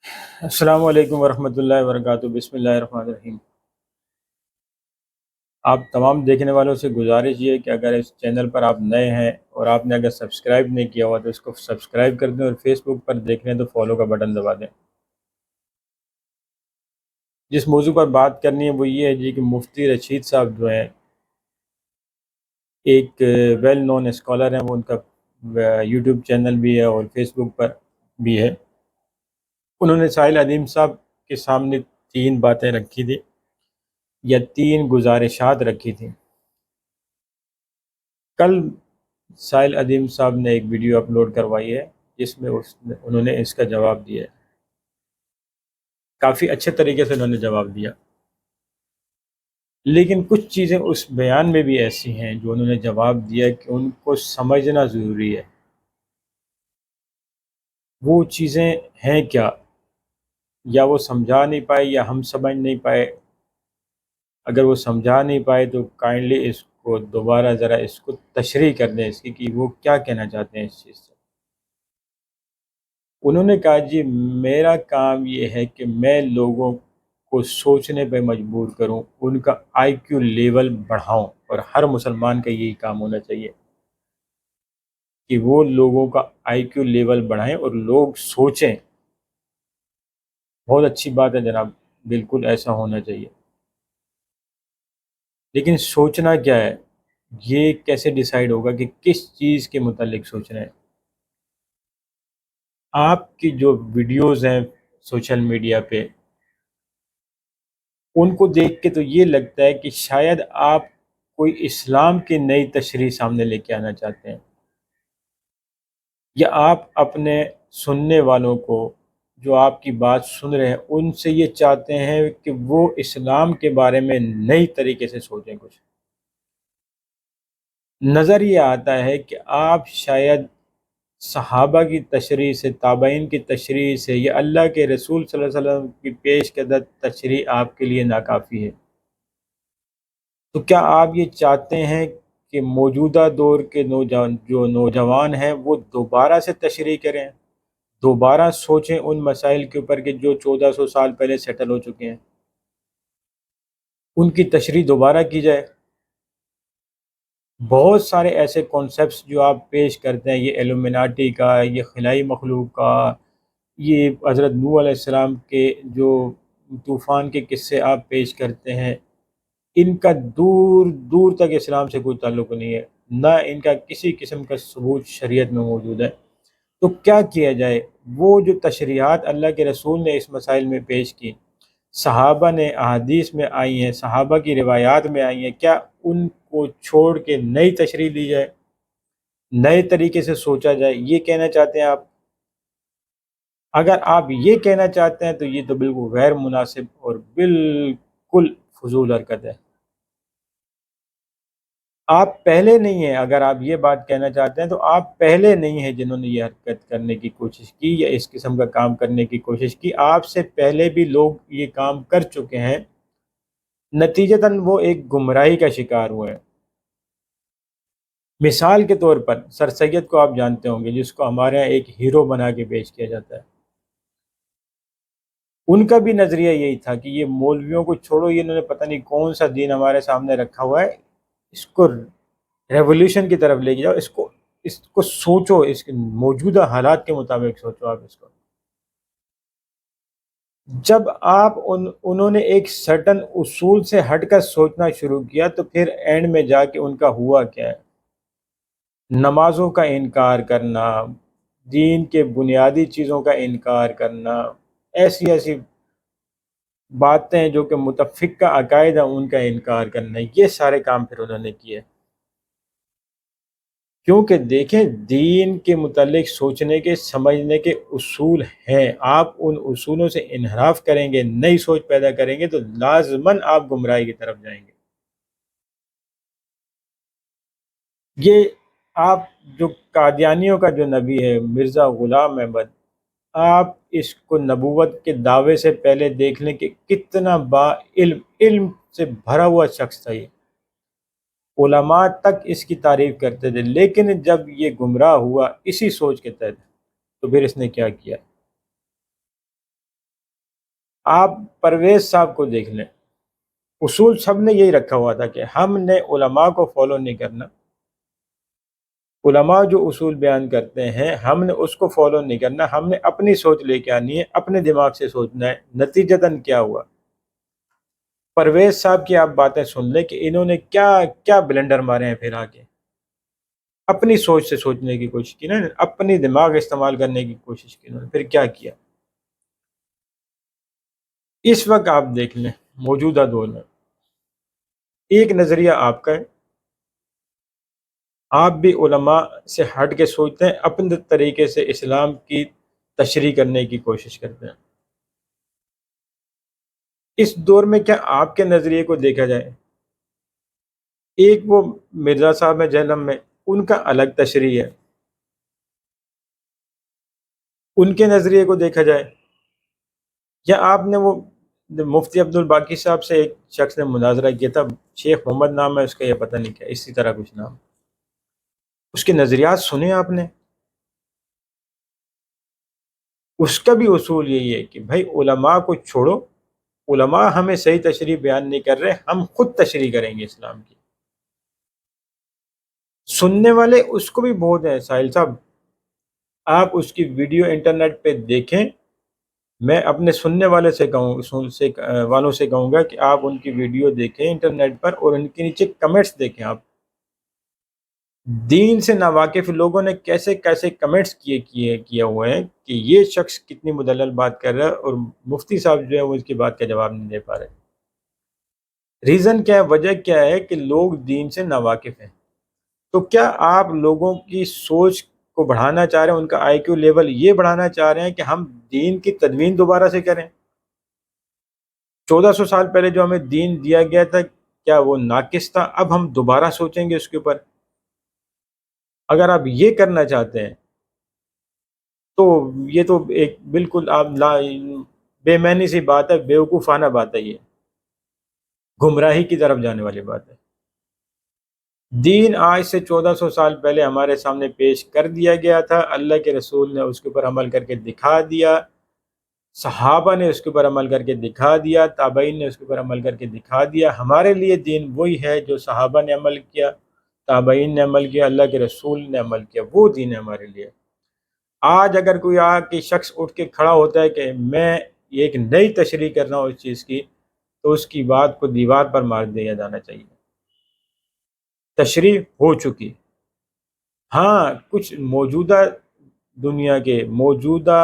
السلام علیکم ورحمۃ اللہ وبرکاتہ۔ بسم اللہ الرحمن الرحیم۔ آپ تمام دیکھنے والوں سے گزارش یہ ہے کہ اگر اس چینل پر آپ نئے ہیں اور آپ نے اگر سبسکرائب نہیں کیا ہوا تو اس کو سبسکرائب کر دیں، اور فیس بک پر دیکھ رہے ہیں تو فالو کا بٹن دبا دیں۔ جس موضوع پر بات کرنی ہے وہ یہ ہے جی کہ مفتی رشید صاحب جو ہیں، ایک ویل نون اسکالر ہیں، وہ ان کا یوٹیوب چینل بھی ہے اور فیس بک پر بھی ہے۔ انہوں نے ساحل عظیم صاحب کے سامنے تین باتیں رکھی تھی یا تین گزارشات رکھی تھیں۔ کل ساحل عظیم صاحب نے ایک ویڈیو اپلوڈ کروائی ہے جس میں انہوں نے اس کا جواب دیا ہے۔ کافی اچھے طریقے سے انہوں نے جواب دیا، لیکن کچھ چیزیں اس بیان میں بھی ایسی ہیں جو انہوں نے جواب دیا کہ ان کو سمجھنا ضروری ہے۔ وہ چیزیں ہیں کیا، یا وہ سمجھا نہیں پائے یا ہم سمجھ نہیں پائے۔ اگر وہ سمجھا نہیں پائے تو کائنڈلی اس کو دوبارہ ذرا اس کو تشریح کر دیں اس کی کہ وہ کیا کہنا چاہتے ہیں اس چیز سے۔ انہوں نے کہا جی میرا کام یہ ہے کہ میں لوگوں کو سوچنے پہ مجبور کروں، ان کا آئی کیو لیول بڑھاؤں، اور ہر مسلمان کا یہی کام ہونا چاہیے کہ وہ لوگوں کا آئی کیو لیول بڑھائیں اور لوگ سوچیں۔ بہت اچھی بات ہے جناب، بالکل ایسا ہونا چاہیے، لیکن سوچنا کیا ہے، یہ کیسے ڈیسائیڈ ہوگا کہ کس چیز کے متعلق سوچنا ہے؟ آپ کی جو ویڈیوز ہیں سوشل میڈیا پہ، ان کو دیکھ کے تو یہ لگتا ہے کہ شاید آپ کوئی اسلام کی نئی تشریح سامنے لے کے آنا چاہتے ہیں، یا آپ اپنے سننے والوں کو جو آپ کی بات سن رہے ہیں ان سے یہ چاہتے ہیں کہ وہ اسلام کے بارے میں نئی طریقے سے سوچیں۔ کچھ نظر یہ آتا ہے کہ آپ شاید صحابہ کی تشریح سے، تابعین کی تشریح سے، یا اللہ کے رسول صلی اللہ علیہ وسلم کی پیش کردہ تشریح آپ کے لیے ناکافی ہے۔ تو کیا آپ یہ چاہتے ہیں کہ موجودہ دور کے نوجوان ہیں وہ دوبارہ سے تشریح کریں، دوبارہ سوچیں ان مسائل کے اوپر کہ جو 1400 سال پہلے سیٹل ہو چکے ہیں، ان کی تشریح دوبارہ کی جائے؟ بہت سارے ایسے کانسیپٹس جو آپ پیش کرتے ہیں، یہ ایلومیناٹی کا، یہ خلائی مخلوق کا، یہ حضرت نوح علیہ السلام کے جو طوفان کے قصے آپ پیش کرتے ہیں، ان کا دور دور تک اسلام سے کوئی تعلق نہیں ہے، نہ ان کا کسی قسم کا ثبوت شریعت میں موجود ہے۔ تو کیا کیا جائے؟ وہ جو تشریحات اللہ کے رسول نے اس مسائل میں پیش کی، صحابہ نے احادیث میں آئی ہیں، صحابہ کی روایات میں آئی ہیں، کیا ان کو چھوڑ کے نئی تشریح لی جائے، نئے طریقے سے سوچا جائے؟ یہ کہنا چاہتے ہیں آپ؟ اگر آپ یہ کہنا چاہتے ہیں تو یہ تو بالکل غیر مناسب اور بالکل فضول حرکت ہے۔ آپ پہلے نہیں ہیں، اگر آپ یہ بات کہنا چاہتے ہیں تو آپ پہلے نہیں ہیں جنہوں نے یہ حرکت کرنے کی کوشش کی یا اس قسم کا کام کرنے کی کوشش کی۔ آپ سے پہلے بھی لوگ یہ کام کر چکے ہیں، نتیجتاً وہ ایک گمراہی کا شکار ہوئے ہیں۔ مثال کے طور پر سر سید کو آپ جانتے ہوں گے، جس کو ہمارے یہاں ایک ہیرو بنا کے پیش کیا جاتا ہے۔ ان کا بھی نظریہ یہی تھا کہ یہ مولویوں کو چھوڑو، یہ انہوں نے پتہ نہیں کون سا دین ہمارے سامنے رکھا ہوا ہے، اس کو ریولیوشن کی طرف لے کے جاؤ، اس کو سوچو، اس کے موجودہ حالات کے مطابق سوچو آپ اس کو۔ جب انہوں نے ایک سرٹن اصول سے ہٹ کر سوچنا شروع کیا تو پھر اینڈ میں جا کے ان کا ہوا کیا ہے؟ نمازوں کا انکار کرنا، دین کے بنیادی چیزوں کا انکار کرنا، ایسی ایسی باتیں جو کہ متفقہ عقائد ہیں ان کا انکار کرنا، یہ سارے کام پھر انہوں نے کیے۔ کیونکہ دیکھیں دین کے متعلق سوچنے کے، سمجھنے کے اصول ہیں، آپ ان اصولوں سے انحراف کریں گے، نئی سوچ پیدا کریں گے تو لازماً آپ گمراہی کی طرف جائیں گے۔ یہ آپ جو قادیانیوں کا جو نبی ہے مرزا غلام احمد، آپ اس کو نبوت کے دعوے سے پہلے دیکھ لیں کہ کتنا با علم سے بھرا ہوا شخص تھا، یہ علماء تک اس کی تعریف کرتے تھے، لیکن جب یہ گمراہ ہوا اسی سوچ کے تحت تو پھر اس نے کیا کیا؟ آپ پرویز صاحب کو دیکھ لیں، اصول سب نے یہی رکھا ہوا تھا کہ ہم نے علماء کو فالو نہیں کرنا، علماء جو اصول بیان کرتے ہیں ہم نے اس کو فالو نہیں کرنا، ہم نے اپنی سوچ لے کے آنی ہے، اپنے دماغ سے سوچنا ہے۔ نتیجتاً کیا ہوا؟ پرویز صاحب کی آپ باتیں سن لیں کہ انہوں نے کیا کیا بلنڈر مارے ہیں، پھر آگے اپنی سوچ سے سوچنے کی کوشش کی نا، اپنی دماغ استعمال کرنے کی کوشش کی، انہوں نے پھر کیا کیا؟ اس وقت آپ دیکھ لیں موجودہ دور میں ایک نظریہ آپ کا ہے، آپ بھی علماء سے ہٹ کے سوچتے ہیں، اپنے طریقے سے اسلام کی تشریح کرنے کی کوشش کرتے ہیں۔ اس دور میں کیا آپ کے نظریے کو دیکھا جائے، ایک وہ مرزا صاحب ہیں جہلم میں، ان کا الگ تشریح ہے، ان کے نظریے کو دیکھا جائے، یا آپ نے وہ مفتی عبد الباقی صاحب سے ایک شخص نے مناظرہ کیا تھا، شیخ محمد نام ہے اس کا، یہ پتہ نہیں کیا اسی طرح کچھ نام، اس کے نظریات سنے آپ نے؟ اس کا بھی اصول یہی ہے کہ بھائی علماء کو چھوڑو، علماء ہمیں صحیح تشریح بیان نہیں کر رہے، ہم خود تشریح کریں گے اسلام کی۔ سننے والے اس کو بھی بہت ہیں ساحل صاحب، آپ اس کی ویڈیو انٹرنیٹ پہ دیکھیں، میں اپنے سننے والے سے والوں سے کہوں گا کہ آپ ان کی ویڈیو دیکھیں انٹرنیٹ پر، اور ان کے نیچے کمنٹس دیکھیں آپ، دین سے ناواقف لوگوں نے کیسے کیسے کمنٹس کیے ہوئے ہیں کہ یہ شخص کتنی مدلل بات کر رہا ہے، اور مفتی صاحب جو ہے وہ اس کی بات کا جواب نہیں دے پا رہے۔ ریزن کیا ہے، وجہ کیا ہے کہ لوگ دین سے ناواقف ہیں۔ تو کیا آپ لوگوں کی سوچ کو بڑھانا چاہ رہے ہیں، ان کا آئی کیو لیول یہ بڑھانا چاہ رہے ہیں کہ ہم دین کی تدوین دوبارہ سے کریں؟ 1400 سال پہلے جو ہمیں دین دیا گیا تھا کیا وہ ناقص تھا؟ اب ہم دوبارہ سوچیں گے اس کے اوپر؟ اگر آپ یہ کرنا چاہتے ہیں تو یہ تو ایک بالکل آپ بے معنی سی بات ہے، بیوقوفانہ بات ہے، یہ گمراہی کی طرف جانے والی بات ہے۔ دین آج سے 1400 سال پہلے ہمارے سامنے پیش کر دیا گیا تھا، اللہ کے رسول نے اس کے اوپر عمل کر کے دکھا دیا، صحابہ نے اس کے اوپر عمل کر کے دکھا دیا، تابعین نے اس کے اوپر عمل کر کے دکھا دیا۔ ہمارے لیے دین وہی ہے جو صحابہ نے عمل کیا، تابعین نے عمل کیا، اللہ کے رسول نے عمل کیا، وہ دین ہے ہمارے لیے۔ آج اگر کوئی آ کے شخص اٹھ کے کھڑا ہوتا ہے کہ میں ایک نئی تشریح کر رہا ہوں اس چیز کی، تو اس کی بات کو دیوار پر مار دیا جانا چاہیے۔ تشریح ہو چکی، ہاں کچھ موجودہ دنیا کے موجودہ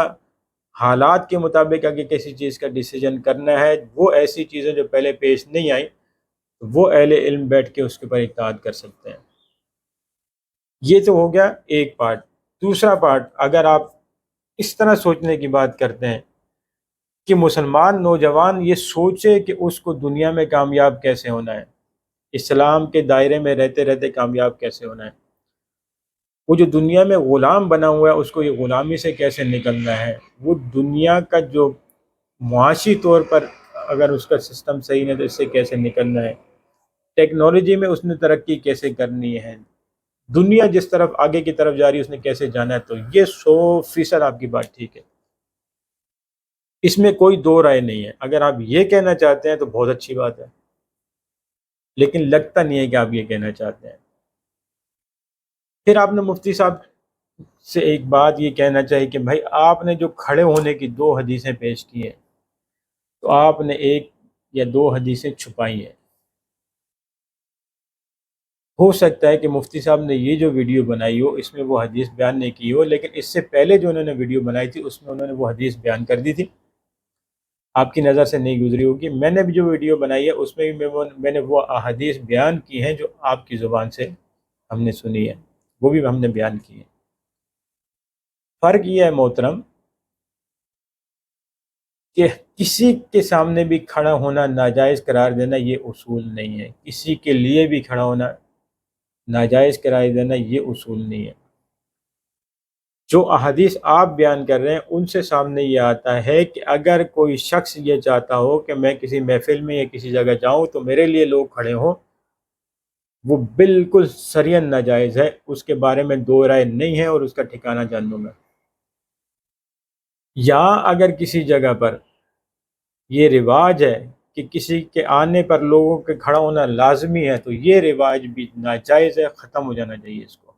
حالات کے مطابق اگر کسی چیز کا ڈیسیجن کرنا ہے، وہ ایسی چیزیں جو پہلے پیش نہیں آئیں، وہ اہل علم بیٹھ کے اس کے اوپر اجتہاد کر سکتے ہیں۔ یہ تو ہو گیا ایک پارٹ۔ دوسرا پارٹ، اگر آپ اس طرح سوچنے کی بات کرتے ہیں کہ مسلمان نوجوان یہ سوچے کہ اس کو دنیا میں کامیاب کیسے ہونا ہے، اسلام کے دائرے میں رہتے رہتے کامیاب کیسے ہونا ہے، وہ جو دنیا میں غلام بنا ہوا ہے اس کو یہ غلامی سے کیسے نکلنا ہے، وہ دنیا کا جو معاشی طور پر اگر اس کا سسٹم صحیح نہیں تو اس سے کیسے نکلنا ہے، ٹیکنالوجی میں اس نے ترقی کیسے کرنی ہے، دنیا جس طرف آگے کی طرف جا رہی ہے اس نے کیسے جانا ہے، تو یہ 100% آپ کی بات ٹھیک ہے، اس میں کوئی دو رائے نہیں ہے۔ اگر آپ یہ کہنا چاہتے ہیں تو بہت اچھی بات ہے، لیکن لگتا نہیں ہے کہ آپ یہ کہنا چاہتے ہیں۔ پھر آپ نے مفتی صاحب سے ایک بات یہ کہنا چاہیے کہ بھائی آپ نے جو کھڑے ہونے کی 2 حدیثیں پیش کی ہیں، تو آپ نے 1 یا 2 حدیثیں چھپائی ہیں۔ ہو سکتا ہے کہ مفتی صاحب نے یہ جو ویڈیو بنائی ہو اس میں وہ حدیث بیان نہیں کی ہو، لیکن اس سے پہلے جو انہوں نے ویڈیو بنائی تھی اس میں انہوں نے وہ حدیث بیان کر دی تھی، آپ کی نظر سے نہیں گزری ہوگی۔ میں نے بھی جو ویڈیو بنائی ہے اس میں بھی میں نے وہ احادیث بیان کی ہیں جو آپ کی زبان سے ہم نے سنی ہے، وہ بھی ہم نے بیان کی ہے۔ فرق یہ ہے محترم کہ کسی کے سامنے بھی کھڑا ہونا ناجائز قرار دینا یہ اصول نہیں ہے، کسی کے لیے بھی کھڑا ہونا ناجائز قرار دینا یہ اصول نہیں ہے۔ جو احادیث آپ بیان کر رہے ہیں ان سے سامنے یہ آتا ہے کہ اگر کوئی شخص یہ چاہتا ہو کہ میں کسی محفل میں یا کسی جگہ جاؤں تو میرے لیے لوگ کھڑے ہوں، وہ بالکل سرین ناجائز ہے، اس کے بارے میں دو رائے نہیں ہے، اور اس کا ٹھکانہ جہنم ہے۔ یا اگر کسی جگہ پر یہ رواج ہے کہ کسی کے آنے پر لوگوں کے کھڑا ہونا لازمی ہے، تو یہ رواج بھی ناجائز ہے، ختم ہو جانا چاہیے اس کو۔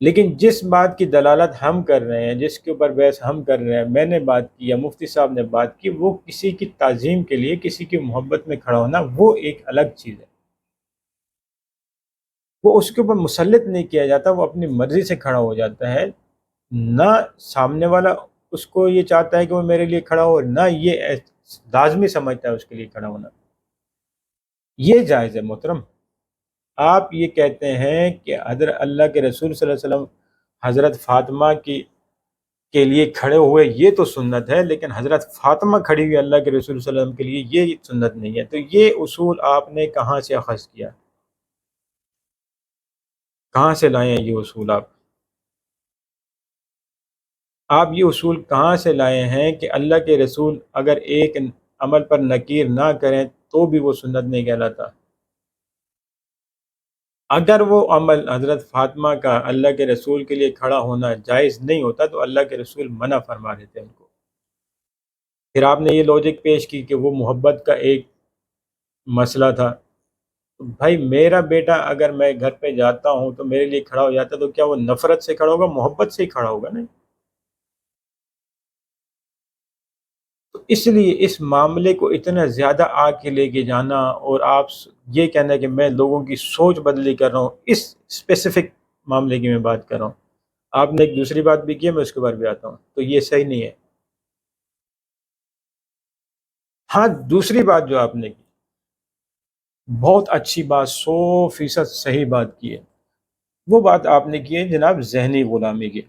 لیکن جس بات کی دلالت ہم کر رہے ہیں، جس کے اوپر بحث ہم کر رہے ہیں، میں نے بات کی یا مفتی صاحب نے بات کی، وہ کسی کی تعظیم کے لیے کسی کی محبت میں کھڑا ہونا وہ ایک الگ چیز ہے، وہ اس کے اوپر مسلط نہیں کیا جاتا، وہ اپنی مرضی سے کھڑا ہو جاتا ہے، نہ سامنے والا اس کو یہ چاہتا ہے کہ وہ میرے لیے کھڑا ہو، نہ یہ لازمی سمجھتا ہے اس کے لیے کھڑا ہونا۔ یہ جائز ہے محترم۔ آپ یہ کہتے ہیں کہ حضرت اللہ کے رسول صلی اللہ علیہ وسلم حضرت فاطمہ کی کے لیے کھڑے ہوئے، یہ تو سنت ہے، لیکن حضرت فاطمہ کھڑی ہوئی اللہ کے رسول صلی اللہ علیہ وسلم کے لیے یہ سنت نہیں ہے، تو یہ اصول آپ نے کہاں سے اخذ کیا؟ کہاں سے لائے ہیں یہ اصول؟ آپ یہ اصول کہاں سے لائے ہیں کہ اللہ کے رسول اگر ایک عمل پر نکیر نہ کریں تو بھی وہ سنت نہیں کہلاتا؟ اگر وہ عمل حضرت فاطمہ کا اللہ کے رسول کے لیے کھڑا ہونا جائز نہیں ہوتا تو اللہ کے رسول منع فرما دیتے ان کو۔ پھر آپ نے یہ لوجک پیش کی کہ وہ محبت کا ایک مسئلہ تھا۔ بھائی میرا بیٹا اگر میں گھر پہ جاتا ہوں تو میرے لیے کھڑا ہو جاتا تو کیا وہ نفرت سے کھڑا ہوگا؟ محبت سے ہی کھڑا ہوگا نا۔ تو اس لیے اس معاملے کو اتنا زیادہ آگ کے لے کے جانا اور آپ یہ کہنا کہ میں لوگوں کی سوچ بدلی کر رہا ہوں، اس اسپیسیفک معاملے کی میں بات کر رہا ہوں۔ آپ نے ایک دوسری بات بھی کی ہے، میں اس کے بارے بھی آتا ہوں، تو یہ صحیح نہیں ہے۔ ہاں، دوسری بات جو آپ نے کی، بہت اچھی بات، 100% صحیح بات کی ہے، وہ بات آپ نے کی ہے جناب ذہنی غلامی کی،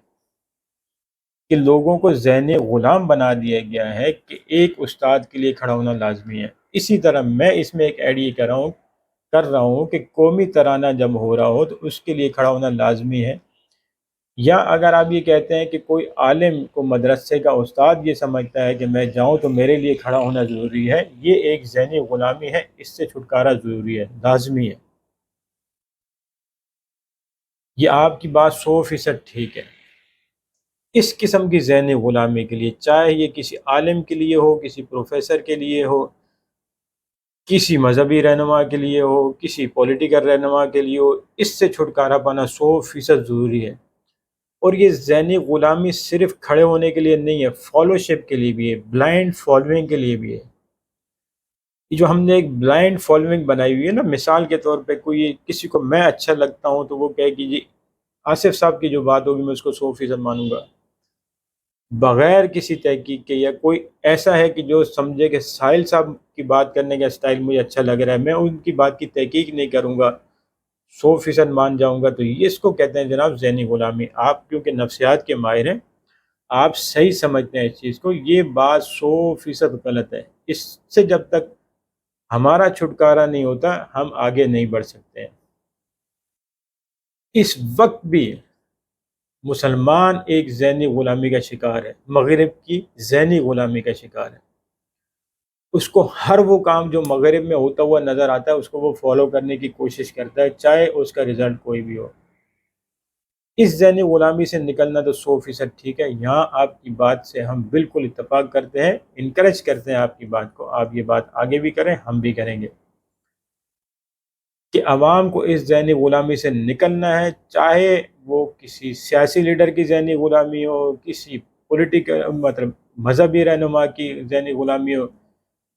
کہ لوگوں کو ذہنی غلام بنا دیا گیا ہے کہ ایک استاد کے لیے کھڑا ہونا لازمی ہے۔ اسی طرح میں اس میں ایک ایڈ یہ کر رہا ہوں کہ قومی ترانہ جب ہو رہا ہو تو اس کے لیے کھڑا ہونا لازمی ہے، یا اگر آپ یہ کہتے ہیں کہ کوئی عالم کو مدرسے کا استاد یہ سمجھتا ہے کہ میں جاؤں تو میرے لیے کھڑا ہونا ضروری ہے، یہ ایک ذہنی غلامی ہے، اس سے چھٹکارا ضروری ہے، لازمی ہے۔ یہ آپ کی بات 100% ٹھیک ہے۔ اس قسم کی ذہنی غلامی کے لیے، چاہے یہ کسی عالم کے لیے ہو، کسی پروفیسر کے لیے ہو، کسی مذہبی رہنما کے لیے ہو، کسی پولیٹیکل رہنما کے لیے ہو، اس سے چھٹکارا پانا 100% ضروری ہے۔ اور یہ ذہنی غلامی صرف کھڑے ہونے کے لیے نہیں ہے، فالوشپ کے لیے بھی ہے، بلائنڈ فالوئنگ کے لیے بھی ہے۔ یہ جو ہم نے ایک بلائنڈ فالوئنگ بنائی ہوئی ہے نا، مثال کے طور پہ کوئی کسی کو میں اچھا لگتا ہوں تو وہ کہے کہ جی آصف صاحب کی جو بات ہوگی میں اس کو 100% مانوں گا، بغیر کسی تحقیق کے، یا کوئی ایسا ہے کہ جو سمجھے کہ ساحل صاحب کی بات کرنے کا سٹائل مجھے اچھا لگ رہا ہے، میں ان کی بات کی تحقیق نہیں کروں گا، 100% مان جاؤں گا، تو یہ اس کو کہتے ہیں جناب ذہنی غلامی۔ آپ کیونکہ نفسیات کے ماہر ہیں، آپ صحیح سمجھتے ہیں اس چیز کو، یہ بات 100% غلط ہے۔ اس سے جب تک ہمارا چھٹکارا نہیں ہوتا ہم آگے نہیں بڑھ سکتے ہیں۔ اس وقت بھی مسلمان ایک ذہنی غلامی کا شکار ہے، مغرب کی ذہنی غلامی کا شکار ہے۔ اس کو ہر وہ کام جو مغرب میں ہوتا ہوا نظر آتا ہے اس کو وہ فالو کرنے کی کوشش کرتا ہے، چاہے اس کا رزلٹ کوئی بھی ہو۔ اس ذہنی غلامی سے نکلنا تو 100% ٹھیک ہے، یہاں آپ کی بات سے ہم بالکل اتفاق کرتے ہیں، انکریج کرتے ہیں آپ کی بات کو، آپ یہ بات آگے بھی کریں، ہم بھی کریں گے کہ عوام کو اس ذہنی غلامی سے نکلنا ہے، چاہے وہ کسی سیاسی لیڈر کی ذہنی غلامی ہو، کسی پولیٹیکل مطلب مذہبی رہنما کی ذہنی غلامی ہو۔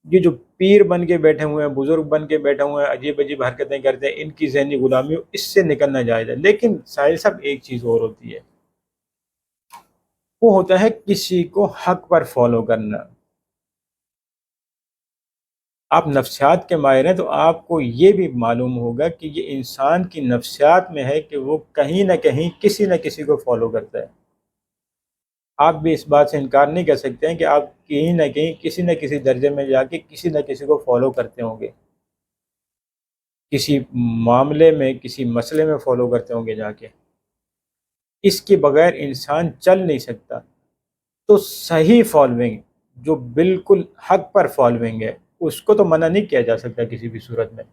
یہ جو پیر بن کے بیٹھے ہوئے ہیں، بزرگ بن کے بیٹھے ہوئے ہیں، عجیب عجیب حرکتیں کرتے ہیں، ان کی ذہنی غلامی ہو، اس سے نکلنا جائز ہے۔ لیکن ساحل صاحب ایک چیز اور ہوتی ہے، وہ ہوتا ہے کسی کو حق پر فالو کرنا۔ آپ نفسیات کے ماہر ہیں تو آپ کو یہ بھی معلوم ہوگا کہ یہ انسان کی نفسیات میں ہے کہ وہ کہیں نہ کہیں کسی نہ کسی کو فالو کرتا ہے۔ آپ بھی اس بات سے انکار نہیں کر سکتے ہیں کہ آپ کہیں نہ کہیں کسی نہ کسی درجے میں جا کے کسی نہ کسی کو فالو کرتے ہوں گے، کسی معاملے میں، کسی مسئلے میں فالو کرتے ہوں گے جا کے۔ اس کے بغیر انسان چل نہیں سکتا۔ تو صحیح فالوئنگ جو بالکل حق پر فالوئنگ ہے اس کو تو منع نہیں کیا جا سکتا کسی بھی صورت میں۔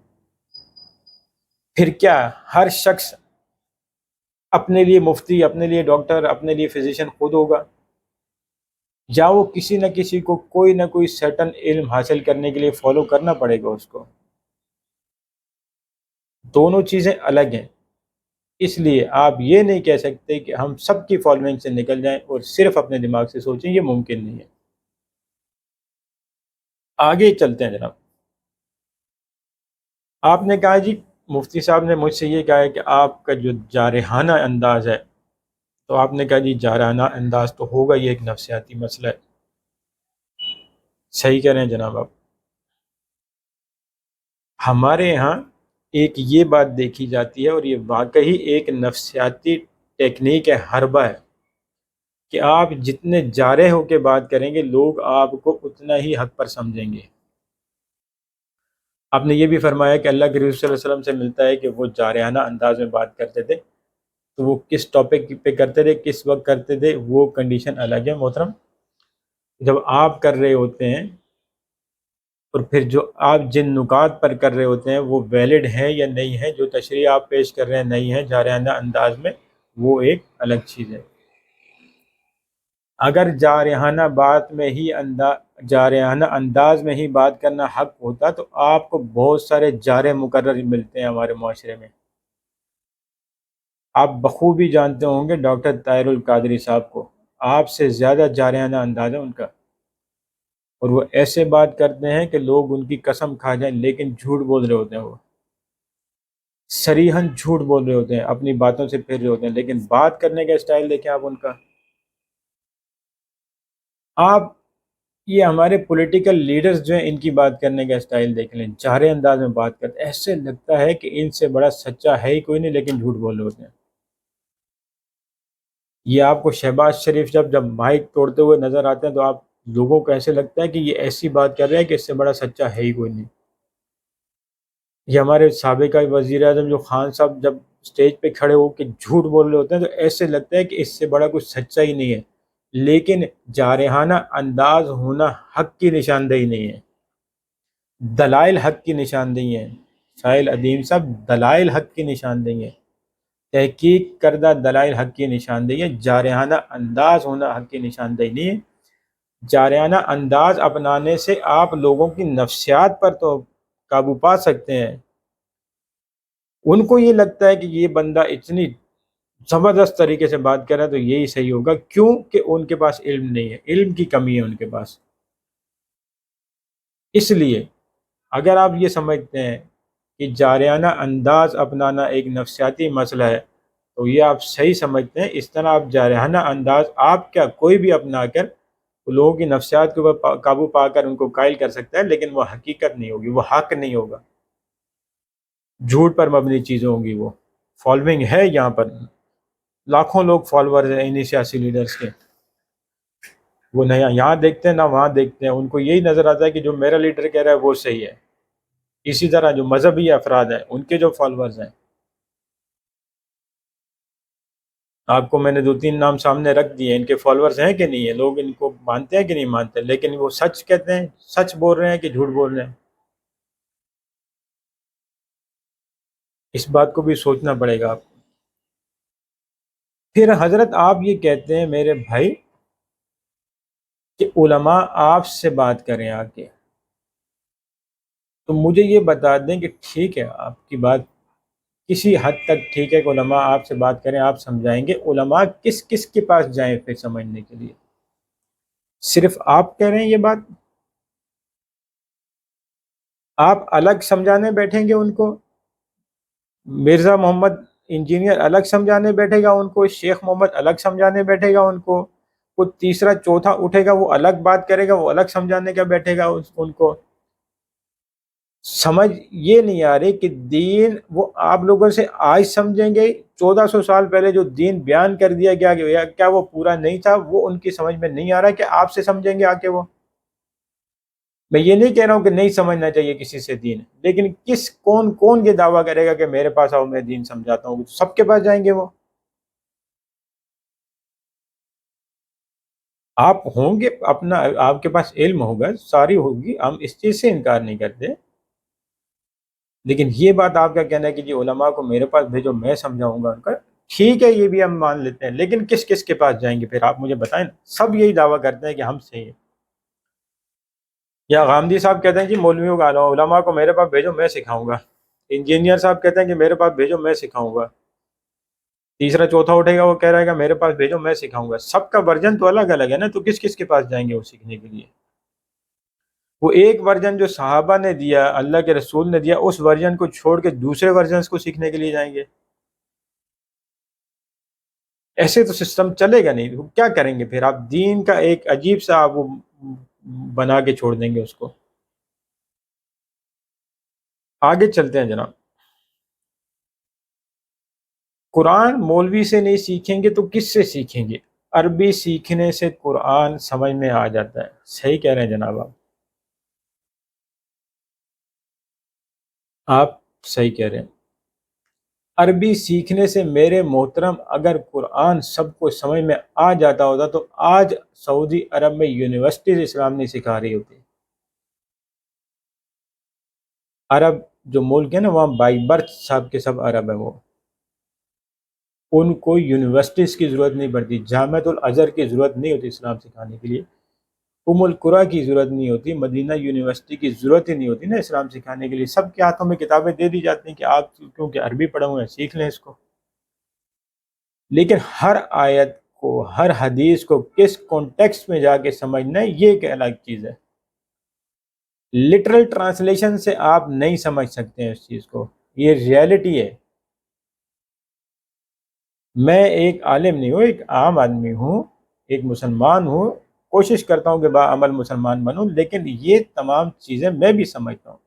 پھر کیا ہر شخص اپنے لیے مفتی، اپنے لیے ڈاکٹر، اپنے لیے فزیشین خود ہوگا؟ یا وہ کسی نہ کسی کو کوئی نہ کوئی سرٹن علم حاصل کرنے کے لیے فالو کرنا پڑے گا اس کو. دونوں چیزیں الگ ہیں. اس لیے آپ یہ نہیں کہہ سکتے کہ ہم سب کی فالوئنگ سے نکل جائیں اور صرف اپنے دماغ سے سوچیں، یہ ممکن نہیں ہے. آگے چلتے ہیں جناب. آپ نے کہا جی، مفتی صاحب نے مجھ سے یہ کہا ہے کہ آپ کا جو جارحانہ انداز ہے، تو آپ نے کہا جی جارحانہ انداز تو ہوگا، یہ ایک نفسیاتی مسئلہ ہے. صحیح کہہ رہے ہیں جناب آپ. ہمارے یہاں ایک یہ بات دیکھی جاتی ہے، اور یہ واقعی ایک نفسیاتی ٹیکنیک ہے، حربہ ہے، کہ آپ جتنے جارح ہو کے بات کریں گے لوگ آپ کو اتنا ہی حق پر سمجھیں گے. آپ نے یہ بھی فرمایا کہ اللہ کے رسول صلی اللہ علیہ وسلم سے ملتا ہے کہ وہ جارحانہ انداز میں بات کرتے تھے، تو وہ کس ٹاپک پہ کرتے تھے، کس وقت کرتے تھے، وہ کنڈیشن الگ ہے محترم. جب آپ کر رہے ہوتے ہیں، اور پھر جو آپ جن نکات پر کر رہے ہوتے ہیں وہ ویلڈ ہیں یا نہیں ہیں، جو تشریح آپ پیش کر رہے ہیں نہیں ہیں جارحانہ انداز میں، وہ ایک الگ چیز ہے. اگر جارحانہ انداز میں ہی بات کرنا حق ہوتا تو آپ کو بہت سارے جارح مقرر ملتے ہیں ہمارے معاشرے میں. آپ بخوبی جانتے ہوں گے ڈاکٹر طاہر القادری صاحب کو، آپ سے زیادہ جارحانہ انداز ہے ان کا، اور وہ ایسے بات کرتے ہیں کہ لوگ ان کی قسم کھا جائیں، لیکن جھوٹ بول رہے ہوتے ہیں، وہ صریحاً جھوٹ بول رہے ہوتے ہیں، اپنی باتوں سے پھر رہے ہوتے ہیں، لیکن بات کرنے کا اسٹائل دیکھیں آپ ان کا. آپ یہ ہمارے پولیٹیکل لیڈرز جو ہیں ان کی بات کرنے کا اسٹائل دیکھ لیں، جارح انداز میں بات کرتے ہیں، ایسے لگتا ہے کہ ان سے بڑا سچا ہے ہی کوئی نہیں، لیکن جھوٹ بول رہے ہوتے ہیں. یہ آپ کو شہباز شریف جب مائک توڑتے ہوئے نظر آتے ہیں تو آپ لوگوں کو ایسے لگتا ہے کہ یہ ایسی بات کر رہے ہیں کہ اس سے بڑا سچا ہے ہی کوئی نہیں. یہ ہمارے سابقہ وزیر اعظم جو خان صاحب جب اسٹیج پہ کھڑے ہو کے جھوٹ بول رہے ہوتے ہیں تو ایسے لگتا ہے کہ اس سے بڑا کچھ سچا ہی نہیں ہے، لیکن جارحانہ انداز ہونا حق کی نشاندہی نہیں ہے، دلائل حق کی نشاندہی ہے. ساحل ادیم صاحب، دلائل حق کی نشاندہی ہے، تحقیق کردہ دلائل حق کی نشاندہی ہے، جارحانہ انداز ہونا حق کی نشاندہی نہیں ہے. جارحانہ انداز اپنانے سے آپ لوگوں کی نفسیات پر تو قابو پا سکتے ہیں. ان کو یہ لگتا ہے کہ یہ بندہ اتنی زبردست طریقے سے بات کر رہا ہے تو یہی صحیح ہوگا، کیوں کہ ان کے پاس علم نہیں ہے، علم کی کمی ہے ان کے پاس. اس لیے اگر آپ یہ سمجھتے ہیں کہ جارحانہ انداز اپنانا ایک نفسیاتی مسئلہ ہے تو یہ آپ صحیح سمجھتے ہیں. اس طرح آپ جارحانہ انداز آپ کیا کوئی بھی اپنا کر لوگوں کی نفسیات کے اوپر قابو پا کر ان کو قائل کر سکتا ہے، لیکن وہ حقیقت نہیں ہوگی، وہ حق نہیں ہوگا، جھوٹ پر مبنی چیزیں ہوں گی. وہ فالوئنگ ہے، یہاں پر لاکھوں لوگ فالوورز ہیں انہی سیاسی لیڈرز کے، وہ نہ یہاں دیکھتے ہیں نہ وہاں دیکھتے ہیں، ان کو یہی نظر آتا ہے کہ جو میرا لیڈر کہہ رہا ہے وہ صحیح ہے. اسی طرح جو مذہبی افراد ہیں ان کے جو فالوورز ہیں، آپ کو میں نے 2-3 نام سامنے رکھ دیے، ان کے فالوورز ہیں کہ نہیں ہیں، لوگ ان کو مانتے ہیں کہ نہیں مانتے، لیکن وہ سچ کہتے ہیں، سچ بول رہے ہیں کہ جھوٹ بول رہے ہیں. اس بات کو بھی سوچنا پڑے گا آپ کو. پھر حضرت آپ یہ کہتے ہیں میرے بھائی کہ علماء آپ سے بات کریں آ کے، تو مجھے یہ بتا دیں کہ ٹھیک ہے آپ کی بات کسی حد تک ٹھیک ہے کہ علماء آپ سے بات کریں، آپ سمجھائیں گے، علماء کس کس کے پاس جائیں پھر سمجھنے کے لیے؟ صرف آپ کہہ رہے ہیں یہ بات؟ آپ الگ سمجھانے بیٹھیں گے ان کو، مرزا محمد انجینئر الگ سمجھانے بیٹھے گا ان کو، شیخ محمد الگ سمجھانے بیٹھے گا ان کو، کوئی تیسرا چوتھا اٹھے گا وہ الگ بات کرے گا، وہ الگ سمجھانے کا بیٹھے گا ان کو؟ سمجھ یہ نہیں آ رہی کہ دین وہ آپ لوگوں سے آج سمجھیں گے، 1400 سال پہلے جو دین بیان کر دیا گیا کہ کیا وہ پورا نہیں تھا؟ وہ ان کی سمجھ میں نہیں آ رہا کہ آپ سے سمجھیں گے آ کے وہ. میں یہ نہیں کہہ رہا ہوں کہ نہیں سمجھنا چاہیے کسی سے دین، لیکن کون یہ دعویٰ کرے گا کہ میرے پاس آؤ میں دین سمجھاتا ہوں؟ سب کے پاس جائیں گے وہ. آپ ہوں گے اپنا، آپ کے پاس علم ہوگا، ساری ہوگی، ہم اس چیز سے انکار نہیں کرتے، لیکن یہ بات آپ کا کہنا ہے کہ جی علماء کو میرے پاس بھیجو میں سمجھاؤں گا ان کا، ٹھیک ہے یہ بھی ہم مان لیتے ہیں، لیکن کس کس کے پاس جائیں گے پھر آپ مجھے بتائیں نا۔ سب یہی دعویٰ کرتے ہیں کہ ہم صحیح ہیں۔ یا غامدی صاحب کہتے ہیں جی مولویوں کا علماء کو میرے پاس بھیجو میں سکھاؤں گا۔ انجینئر صاحب کہتے ہیں کہ میرے پاس بھیجو میں سکھاؤں گا۔ تیسرا چوتھا اٹھے گا وہ کہہ رہا ہے کہ میرے پاس بھیجو میں سکھاؤں گا۔ سب کا ورژن تو الگ الگ ہے نا، تو کس کس کے پاس جائیں گے وہ سیکھنے کے لیے؟ وہ ایک ورژن جو صحابہ نے دیا، اللہ کے رسول نے دیا، اس ورژن کو چھوڑ کے دوسرے ورژنس کو سیکھنے کے لیے جائیں گے؟ ایسے تو سسٹم چلے گا نہیں۔ وہ کیا کریں گے پھر؟ آپ دین کا ایک عجیب سا آپ وہ بنا کے چھوڑ دیں گے اس کو۔ آگے چلتے ہیں جناب۔ قرآن مولوی سے نہیں سیکھیں گے تو کس سے سیکھیں گے؟ عربی سیکھنے سے قرآن سمجھ میں آ جاتا ہے۔ صحیح کہہ رہے ہیں جناب آپ، آپ صحیح کہہ رہے ہیں۔ عربی سیکھنے سے میرے محترم اگر قرآن سب کو سمجھ میں آ جاتا ہوتا تو آج سعودی عرب میں یونیورسٹیز اسلام نہیں سکھا رہی ہوتی۔ عرب جو ملک ہے نا وہاں بائی برتھ سب کے سب عرب ہیں، وہ ان کو یونیورسٹیز کی ضرورت نہیں پڑتی، جامعۃ الازہر کی ضرورت نہیں ہوتی اسلام سکھانے کے لیے، ام القریٰ کی ضرورت نہیں ہوتی، مدینہ یونیورسٹی کی ضرورت ہی نہیں ہوتی نا اسلام سکھانے کے لیے۔ سب کے ہاتھوں میں کتابیں دے دی جاتی ہیں کہ آپ کیونکہ عربی پڑھے ہوئے ہیں سیکھ لیں اس کو۔ لیکن ہر آیت کو، ہر حدیث کو کس کانٹیکسٹ میں جا کے سمجھنا ہے یہ ایک الگ چیز ہے۔ لٹرل ٹرانسلیشن سے آپ نہیں سمجھ سکتے ہیں اس چیز کو، یہ ریالٹی ہے۔ میں ایک عالم نہیں ہوں، ایک عام آدمی ہوں، ایک مسلمان ہوں، کوشش کرتا ہوں کہ باعمل مسلمان بنوں، لیکن یہ تمام چیزیں میں بھی سمجھتا ہوں۔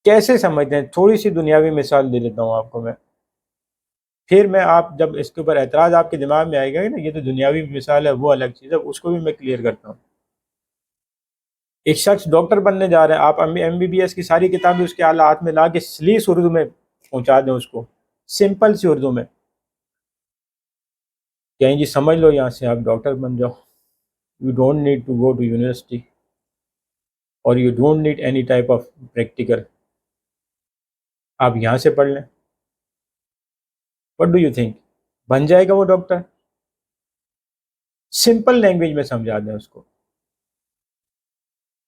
کیسے سمجھتے ہیں؟ تھوڑی سی دنیاوی مثال دے دیتا ہوں آپ کو میں، پھر میں آپ جب اس کے اوپر اعتراض آپ کے دماغ میں آئے گا نا یہ تو دنیاوی مثال ہے وہ الگ چیز ہے، اس کو بھی میں کلیئر کرتا ہوں۔ ایک شخص ڈاکٹر بننے جا رہا ہے، آپ ایم بی بی ایس کی ساری کتابیں اس کے ہاتھ میں لا کے سلیس اردو میں پہنچا دیں اس کو، سمپل سی اردو میں، کہیں جی سمجھ لو یہاں سے آپ ڈاکٹر بن جاؤ، you don't need to go to university اور you don't need any type of practical, آپ یہاں سے پڑھ لیں۔ What do you think? بن جائے گا وہ ڈاکٹر؟ سمپل لینگویج میں سمجھا دیں اس کو۔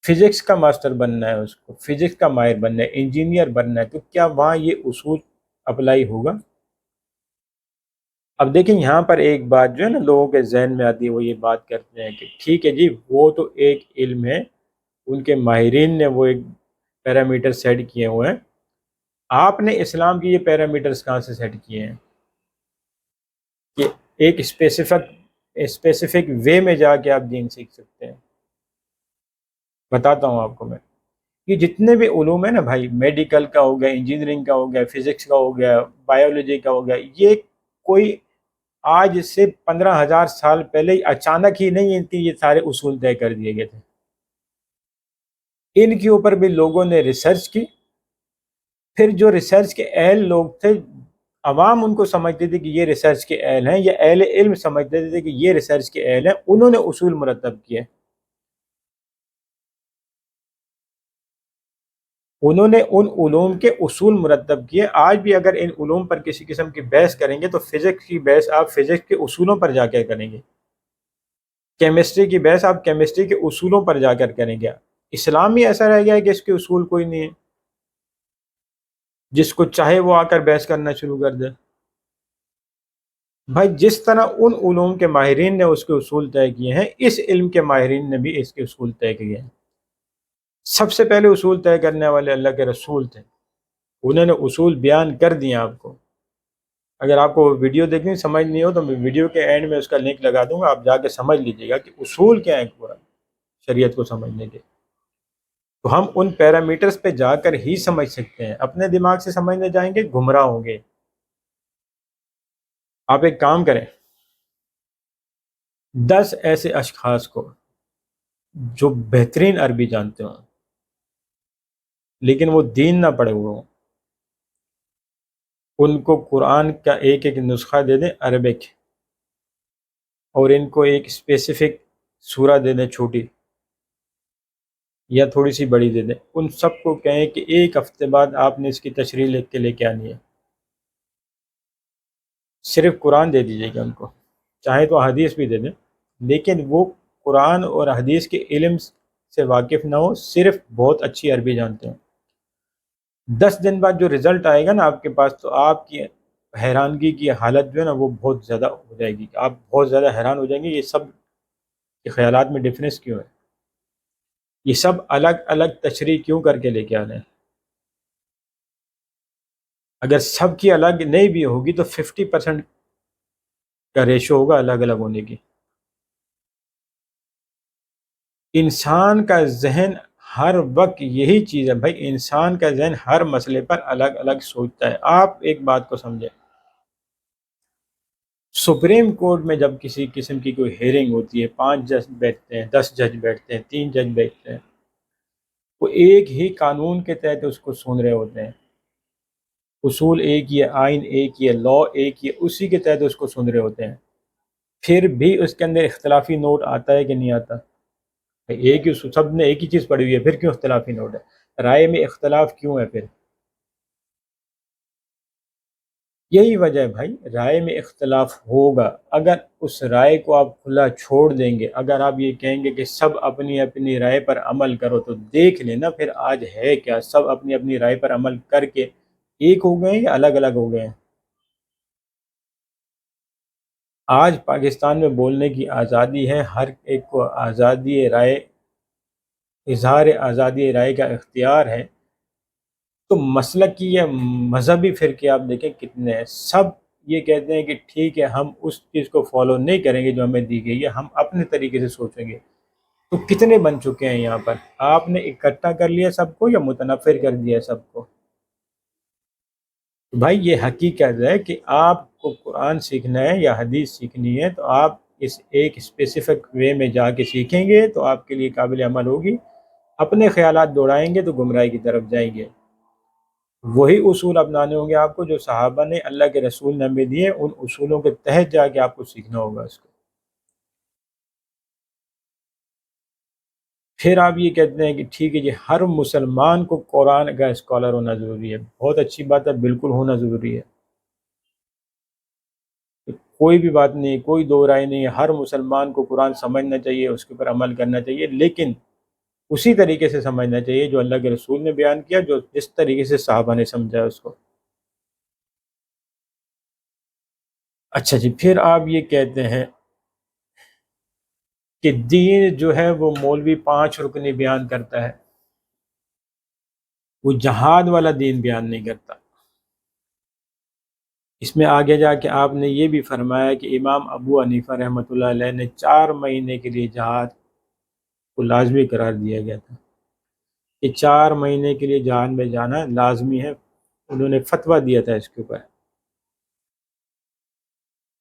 فزکس کا ماسٹر بننا ہے، اس کو فزکس کا ماہر بننا ہے، انجینئر بننا ہے، تو کیا وہاں یہ اصول اپلائی ہوگا؟ اب دیکھیں یہاں پر ایک بات جو ہے نا لوگوں کے ذہن میں آتی ہے، وہ یہ بات کرتے ہیں کہ ٹھیک ہے جی وہ تو ایک علم ہے، ان کے ماہرین نے وہ ایک پیرامیٹر سیٹ کیے ہوئے ہیں، آپ نے اسلام کی یہ پیرامیٹرز کہاں سے سیٹ کیے ہیں کہ ایک اسپیسیفک وے میں جا کے آپ دین سیکھ سکتے ہیں؟ بتاتا ہوں آپ کو میں، یہ جتنے بھی علوم ہیں نا بھائی، میڈیکل کا ہو گیا، انجینئرنگ کا ہو گیا، فزکس کا ہو گیا، بایولوجی کا ہو گیا، یہ کوئی آج سے 15,000 سال پہلے ہی اچانک ہی نہیں ان کی یہ سارے اصول طے کر دیے گئے تھے۔ ان کے اوپر بھی لوگوں نے ریسرچ کی، پھر جو ریسرچ کے اہل لوگ تھے، عوام ان کو سمجھتے تھے کہ یہ ریسرچ کے اہل ہیں، یا اہل علم سمجھتے تھے کہ یہ ریسرچ کے اہل ہیں، انہوں نے اصول مرتب کیے، انہوں نے ان علوم کے اصول مرتب کیے۔ آج بھی اگر ان علوم پر کسی قسم کی بحث کریں گے تو فزکس کی بحث آپ فزکس کے اصولوں پر جا کر کریں گے، کیمسٹری کی بحث آپ کیمسٹری کے اصولوں پر جا کر کریں گے۔ اسلام ہی ایسا رہ گیا ہے کہ اس کے اصول کوئی نہیں ہے، جس کو چاہے وہ آ کر بحث کرنا شروع کر دے۔ بھائی جس طرح ان علوم کے ماہرین نے اس کے اصول طے کیے ہیں، اس علم کے ماہرین نے بھی اس کے اصول طے کیے ہیں۔ سب سے پہلے اصول طے کرنے والے اللہ کے رسول تھے، انہوں نے اصول بیان کر دیے آپ کو۔ اگر آپ کو ویڈیو دیکھنی سمجھ نہیں ہو تو میں ویڈیو کے اینڈ میں اس کا لنک لگا دوں گا، آپ جا کے سمجھ لیجیے گا کہ اصول کیا ہیں پورا شریعت کو سمجھنے کے۔ تو ہم ان پیرامیٹرز پہ جا کر ہی سمجھ سکتے ہیں، اپنے دماغ سے سمجھنے جائیں گے گمراہ ہوں گے۔ آپ ایک کام کریں، 10 ایسے اشخاص کو جو بہترین عربی جانتے ہوں لیکن وہ دین نہ پڑھے ہوئے ہوں، ان کو قرآن کا ایک ایک نسخہ دے دیں عربک، اور ان کو ایک اسپیسیفک سورہ دے دیں چھوٹی یا تھوڑی سی بڑی دے دیں، ان سب کو کہیں کہ ایک ہفتے بعد آپ نے اس کی تشریح لکھ کے لے کے آنی ہے۔ صرف قرآن دے دیجیے گا ان کو، چاہے تو حدیث بھی دے دیں، لیکن وہ قرآن اور حدیث کے علم سے واقف نہ ہو، صرف بہت اچھی عربی جانتے ہیں۔ 10 دن بعد جو رزلٹ آئے گا نا آپ کے پاس، تو آپ کی حیرانگی کی حالت جو ہے نا وہ بہت زیادہ ہو جائے گی، آپ بہت زیادہ حیران ہو جائیں گے یہ سب کے خیالات میں ڈفرینس کیوں ہے، یہ سب الگ الگ تشریح کیوں کر کے لے کے آ رہے ہیں۔ اگر سب کی الگ نہیں بھی ہوگی تو 50% کا ریشو ہوگا الگ الگ ہونے کی۔ انسان کا ذہن ہر وقت یہی چیز ہے بھائی، انسان کا ذہن ہر مسئلے پر الگ الگ سوچتا ہے۔ آپ ایک بات کو سمجھیں، سپریم کورٹ میں جب کسی قسم کی کوئی ہیئرنگ ہوتی ہے، 5 جج بیٹھتے ہیں، 10 جج بیٹھتے ہیں، 3 جج بیٹھتے ہیں، وہ ایک ہی قانون کے تحت اس کو سن رہے ہوتے ہیں، اصول ایک ہی ہے، آئین ایک ہی ہے، لا ایک ہی ہے، اسی کے تحت اس کو سن رہے ہوتے ہیں، پھر بھی اس کے اندر اختلافی نوٹ آتا ہے کہ نہیں آتا؟ ایک ہی سب نے ایک ہی چیز پڑھی ہوئی ہے، پھر کیوں اختلافی نوٹ ہے؟ رائے میں اختلاف کیوں ہے؟ پھر یہی وجہ ہے بھائی، رائے میں اختلاف ہوگا، اگر اس رائے کو آپ کھلا چھوڑ دیں گے، اگر آپ یہ کہیں گے کہ سب اپنی اپنی رائے پر عمل کرو، تو دیکھ لینا پھر آج ہے کیا، سب اپنی اپنی رائے پر عمل کر کے ایک ہو گئے ہیں یا الگ الگ ہو گئے ہیں؟ آج پاکستان میں بولنے کی آزادی ہے، ہر ایک کو آزادی رائے، اظہار آزادی رائے کا اختیار ہے، تو مسلکی یا مذہبی فرقے آپ دیکھیں کتنے ہیں، سب یہ کہتے ہیں کہ ٹھیک ہے ہم اس چیز کو فالو نہیں کریں گے جو ہمیں دی گئی ہے، ہم اپنے طریقے سے سوچیں گے۔ تو کتنے بن چکے ہیں یہاں پر؟ آپ نے اکٹھا کر لیا سب کو یا متنفر کر دیا سب کو؟ بھائی یہ حقیقت ہے کہ آپ کو قرآن سیکھنا ہے یا حدیث سیکھنی ہے، تو آپ اس ایک اسپیسیفک وے میں جا کے سیکھیں گے تو آپ کے لیے قابل عمل ہوگی، اپنے خیالات دوڑائیں گے تو گمراہی کی طرف جائیں گے۔ وہی اصول اپنانے ہوں گے آپ کو جو صحابہ نے، اللہ کے رسول نے ہمیں دیے، ان اصولوں کے تحت جا کے آپ کو سیکھنا ہوگا اس کو۔ پھر آپ یہ کہتے ہیں کہ ٹھیک ہے جی ہر مسلمان کو قرآن کا اسکالر ہونا ضروری ہے، بہت اچھی بات ہے، بالکل ہونا ضروری ہے، کوئی بھی بات نہیں، کوئی دو رائے نہیں ہے، ہر مسلمان کو قرآن سمجھنا چاہیے، اس کے اوپر عمل کرنا چاہیے، لیکن اسی طریقے سے سمجھنا چاہیے جو اللہ کے رسول نے بیان کیا، جو جس طریقے سے صحابہ نے سمجھا اس کو۔ اچھا جی، پھر آپ یہ کہتے ہیں کہ دین جو ہے وہ مولوی 5 رکنی بیان کرتا ہے، وہ جہاد والا دین بیان نہیں کرتا۔ اس میں آگے جا کے آپ نے یہ بھی فرمایا کہ امام ابو حنیفہ رحمۃ اللہ علیہ نے 4 مہینے کے لیے جہاد کو لازمی قرار دیا گیا تھا، کہ 4 مہینے کے لیے جہاد میں جانا لازمی ہے، انہوں نے فتویٰ دیا تھا اس کے اوپر۔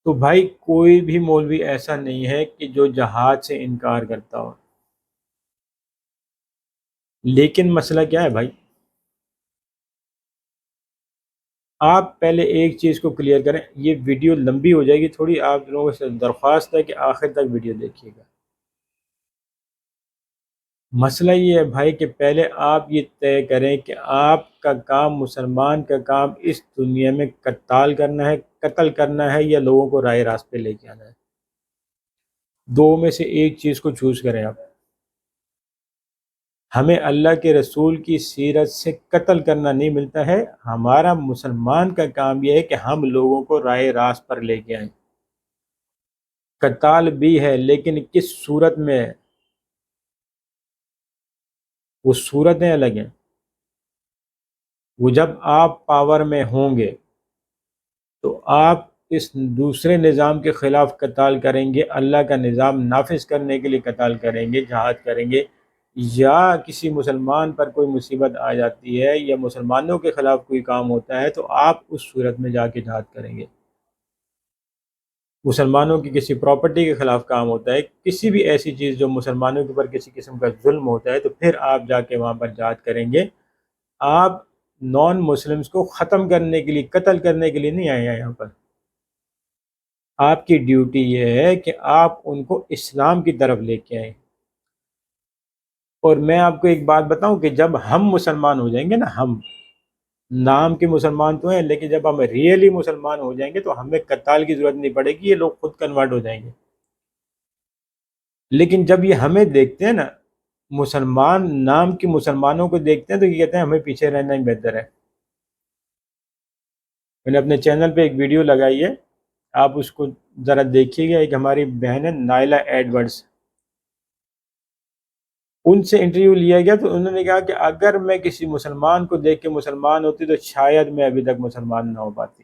تو بھائی کوئی بھی مولوی ایسا نہیں ہے کہ جو جہاد سے انکار کرتا ہو، لیکن مسئلہ کیا ہے بھائی، آپ پہلے ایک چیز کو کلیئر کریں، یہ ویڈیو لمبی ہو جائے گی تھوڑی، آپ لوگوں سے درخواست ہے کہ آخر تک ویڈیو دیکھیے گا۔ مسئلہ یہ ہے بھائی کہ پہلے آپ یہ طے کریں کہ آپ کا کام، مسلمان کا کام اس دنیا میں قتل کرنا ہے یا لوگوں کو رائے راست پہ لے کے آنا ہے، دو میں سے ایک چیز کو چوز کریں آپ۔ ہمیں اللہ کے رسول کی سیرت سے قتل کرنا نہیں ملتا ہے، ہمارا مسلمان کا کام یہ ہے کہ ہم لوگوں کو رائے راست پر لے کے آئیں۔ قتال بھی ہے لیکن کس صورت میں ہے، وہ صورتیں الگ ہیں، وہ جب آپ پاور میں ہوں گے تو آپ اس دوسرے نظام کے خلاف قتال کریں گے، اللہ کا نظام نافذ کرنے کے لیے قتال کریں گے، جہاد کریں گے، یا کسی مسلمان پر کوئی مصیبت آ جاتی ہے یا مسلمانوں کے خلاف کوئی کام ہوتا ہے تو آپ اس صورت میں جا کے جہاد کریں گے۔ مسلمانوں کی کسی پراپرٹی کے خلاف کام ہوتا ہے، کسی بھی ایسی چیز جو مسلمانوں کے اوپر کسی قسم کا ظلم ہوتا ہے، تو پھر آپ جا کے وہاں پر جہاد کریں گے۔ آپ نان مسلمز کو ختم کرنے کے لیے، قتل کرنے کے لیے نہیں آئے ہیں یہاں پر، آپ کی ڈیوٹی یہ ہے کہ آپ ان کو اسلام کی طرف لے کے آئیں۔ اور میں آپ کو ایک بات بتاؤں کہ جب ہم مسلمان ہو جائیں گے نا، نام کے مسلمان تو ہیں، لیکن جب ہم ریئلی مسلمان ہو جائیں گے تو ہمیں قتال کی ضرورت نہیں پڑے گی، یہ لوگ خود کنورٹ ہو جائیں گے۔ لیکن جب یہ ہمیں دیکھتے ہیں نا، مسلمان نام کی مسلمانوں کو دیکھتے ہیں تو یہ کہتے ہیں ہمیں پیچھے رہنا ہی بہتر ہے۔ میں نے اپنے چینل پہ ایک ویڈیو لگائی ہے، آپ اس کو ذرا دیکھیے گا۔ ایک ہماری بہن ہے نائلہ ایڈورڈز، ان سے انٹرویو لیا گیا تو انہوں نے کہا کہ اگر میں کسی مسلمان کو دیکھ کے مسلمان ہوتی تو شاید میں ابھی تک مسلمان نہ ہو پاتی۔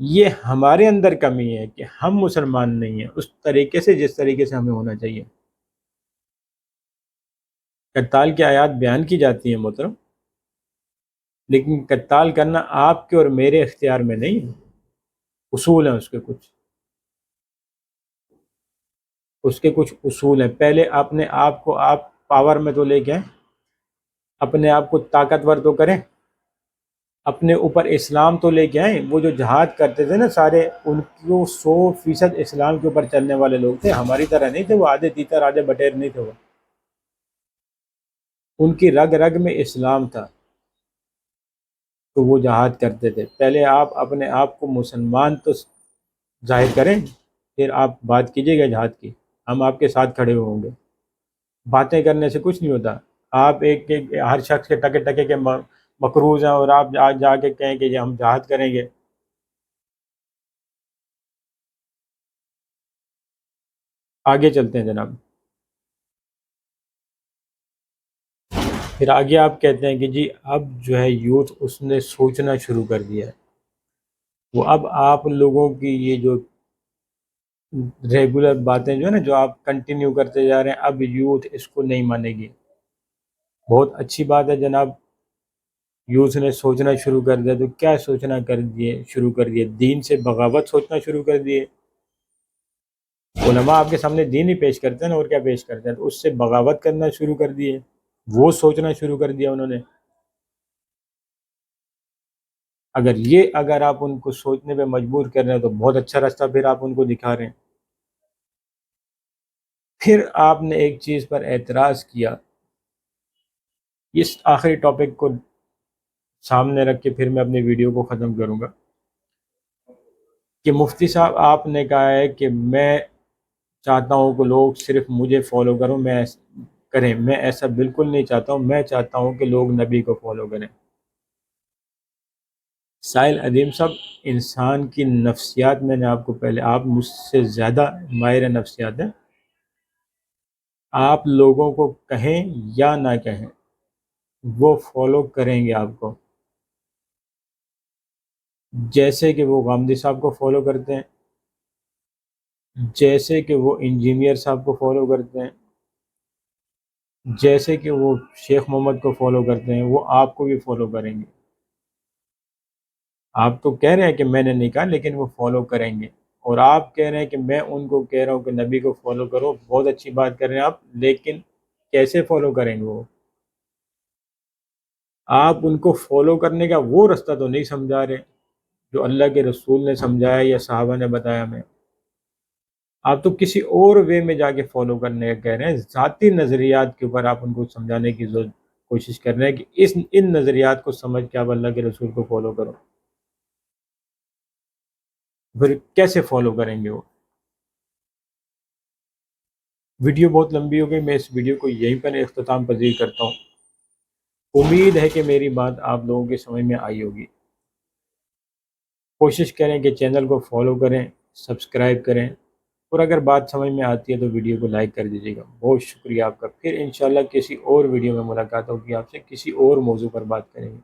یہ ہمارے اندر کمی ہے کہ ہم مسلمان نہیں ہیں اس طریقے سے جس طریقے سے ہمیں ہونا چاہیے۔ قتال کی آیات بیان کی جاتی ہیں محترم، لیکن قتال کرنا آپ کے اور میرے اختیار میں نہیں ہے، اصول ہیں اس کے کچھ اصول ہیں۔ پہلے اپنے آپ کو آپ پاور میں تو لے کے آئیں، اپنے آپ کو طاقتور تو کریں، اپنے اوپر اسلام تو لے کے آئیں۔ وہ جو جہاد کرتے تھے نا سارے، ان کو 100% اسلام کے اوپر چلنے والے لوگ تھے، ہماری طرح نہیں تھے، وہ آدھے تیتر آدھے بٹیر نہیں تھے، وہ ان کی رگ رگ میں اسلام تھا، تو وہ جہاد کرتے تھے۔ پہلے آپ اپنے آپ کو مسلمان تو ظاہر کریں، پھر آپ بات کیجیے گا جہاد کی، ہم آپ کے ساتھ کھڑے ہوں گے۔ باتیں کرنے سے کچھ نہیں ہوتا۔ آپ ایک ہر شخص کے ٹکے ٹکے کے مقروض ہیں اور آپ آج جا کے کہیں کہ ہم جہاد کریں گے۔ آگے چلتے ہیں جناب، پھر آگے آپ کہتے ہیں کہ جی اب جو ہے یوتھ اس نے سوچنا شروع کر دیا ہے، وہ اب آپ لوگوں کی یہ جو ریگولر باتیں جو ہے نا جو آپ کنٹینیو کرتے جا رہے ہیں، اب یوتھ اس کو نہیں مانے گی۔ بہت اچھی بات ہے جناب، یوتھ نے سوچنا شروع کر دیا۔ تو کیا سوچنا شروع کر دیے؟ دین سے بغاوت سوچنا شروع کر دیے۔ علماء آپ کے سامنے دین ہی پیش کرتے ہیں نا، اور کیا پیش کرتے ہیں؟ تو اس سے بغاوت کرنا شروع کر دیے، وہ سوچنا شروع کر دیا انہوں نے۔ اگر آپ ان کو سوچنے پہ مجبور کر رہے ہیں تو بہت اچھا راستہ پھر آپ ان کو دکھا رہے ہیں۔ پھر آپ نے ایک چیز پر اعتراض کیا، اس آخری ٹاپک کو سامنے رکھ کے پھر میں اپنی ویڈیو کو ختم کروں گا، کہ مفتی صاحب آپ نے کہا ہے کہ میں چاہتا ہوں کہ لوگ صرف مجھے فالو کریں، میں ایسا بالکل نہیں چاہتا ہوں، میں چاہتا ہوں کہ لوگ نبی کو فالو کریں۔ سائل عظیم صاحب، انسان کی نفسیات میں نے آپ کو پہلے، آپ مجھ سے زیادہ ماہر نفسیات ہیں، آپ لوگوں کو کہیں یا نہ کہیں وہ فالو کریں گے آپ کو، جیسے کہ وہ غامدی صاحب کو فالو کرتے ہیں، جیسے کہ وہ انجینئر صاحب کو فالو کرتے ہیں، جیسے کہ وہ شیخ محمد کو فالو کرتے ہیں، وہ آپ کو بھی فالو کریں گے۔ آپ تو کہہ رہے ہیں کہ میں نے نہیں کہا، لیکن وہ فالو کریں گے۔ اور آپ کہہ رہے ہیں کہ میں ان کو کہہ رہا ہوں کہ نبی کو فالو کرو، بہت اچھی بات کر رہے ہیں آپ، لیکن کیسے فالو کریں گے وہ؟ آپ ان کو فالو کرنے کا وہ رستہ تو نہیں سمجھا رہے جو اللہ کے رسول نے سمجھایا یا صحابہ نے بتایا ہمیں۔ آپ تو کسی اور وے میں جا کے فالو کرنے کا کہہ رہے ہیں، ذاتی نظریات کے اوپر آپ ان کو سمجھانے کی کوشش کر رہے ہیں کہ ان نظریات کو سمجھ کے آپ اللہ کے رسول کو فالو کرو۔ پھر کیسے فالو کریں گے وہ؟ ویڈیو بہت لمبی ہو گئی، میں اس ویڈیو کو یہیں پر اختتام پذیر کرتا ہوں۔ امید ہے کہ میری بات آپ لوگوں کے سمجھ میں آئی ہوگی۔ کوشش کریں کہ چینل کو فالو کریں، سبسکرائب کریں، اور اگر بات سمجھ میں آتی ہے تو ویڈیو کو لائک کر دیجیے گا۔ بہت شکریہ آپ کا۔ پھر انشاءاللہ کسی اور ویڈیو میں ملاقات ہوگی، آپ سے کسی اور موضوع پر بات کریں گے۔